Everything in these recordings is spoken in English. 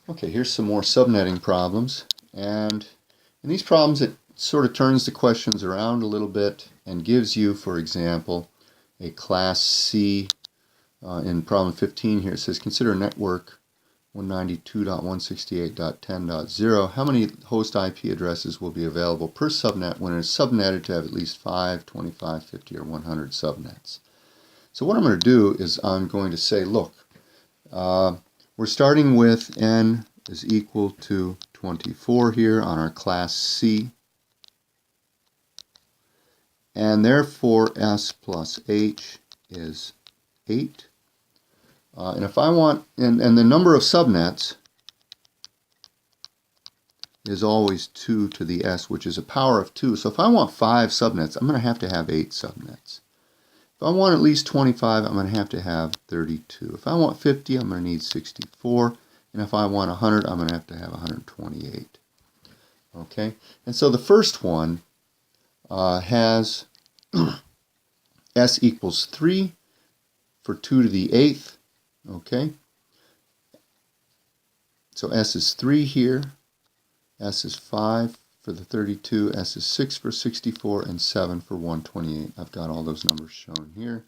Okay, here's some more subnetting problems, and in these problems it sort of turns the questions around a little bit and gives you, for example, a class C. In problem 15 here it says consider a network 192.168.10.0. How many host IP addresses will be available per subnet when it is subnetted to have at least 5, 25, 50, or 100 subnets? So what I'm going to do is I'm going to say, look, we're starting with n is equal to 24 here on our class C, and therefore s plus h is 8. And if I want, and the number of subnets is always 2 to the s, which is a power of 2. So if I want 5 subnets, I'm going to have 8 subnets. If I want at least 25, I'm going to have 32. If I want 50, I'm going to need 64. And if I want 100, I'm going to have 128. Okay? And so the first one has s equals 3 for 2 to the 8th. Okay? So s is 3 here. S is 5 for the 32, S is 6 for 64, and 7 for 128. I've got all those numbers shown here.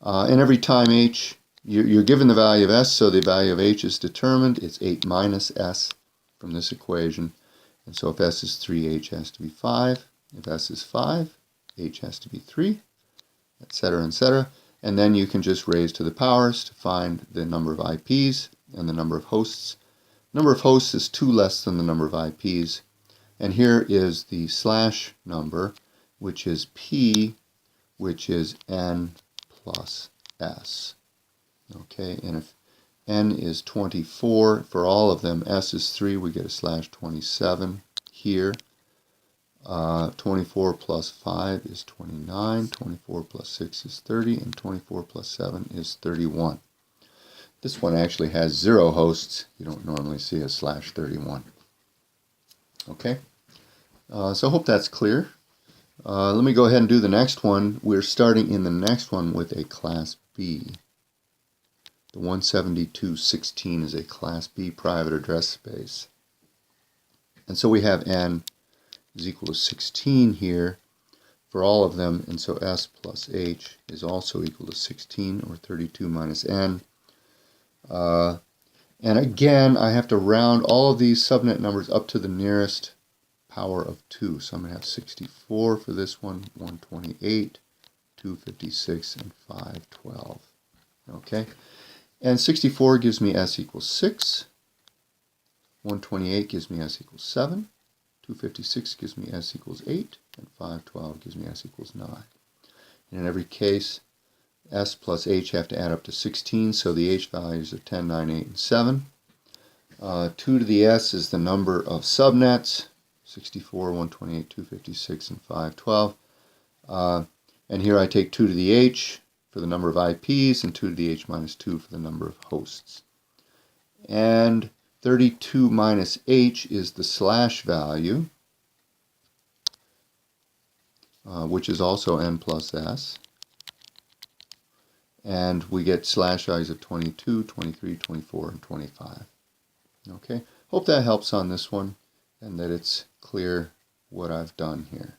And every time h, you're given the value of s, so the value of h is determined. It's 8 minus s from this equation. And so if s is 3, h has to be 5. If s is 5, h has to be 3, etc., etc. And then you can just raise to the powers to find the number of IPs and the number of hosts. Number of hosts is 2 less than the number of IPs. And here is the slash number, which is P, which is n plus s. Okay, and if n is 24 for all of them, s is 3, we get a slash 27 here. 24 plus 5 is 29, 24 plus 6 is 30, and 24 plus 7 is 31. This one actually has 0 hosts. You don't normally see a slash 31. Okay, so I hope that's clear. Let me go ahead and do the next one. We're starting in the next one with a class B. The 172.16 is a class B private address space. And so we have n is equal to 16 here for all of them, and so s plus h is also equal to 16, or 32 minus n. And again, I have to round all of these subnet numbers up to the nearest power of 2. So I'm going to have 64 for this one, 128, 256, and 512. Okay? And 64 gives me s equals 6. 128 gives me s equals 7. 256 gives me s equals 8. And 512 gives me s equals 9. And in every case, s plus h have to add up to 16, so the h values are 10, 9, 8, and 7. 2 to the s is the number of subnets, 64, 128, 256, and 512. And here I take 2 to the h for the number of IPs, and 2 to the h minus 2 for the number of hosts. And 32 minus h is the slash value, which is also n plus s. And we get slash values of 22, 23, 24, and 25. Okay, hope that helps on this one and that it's clear what I've done here.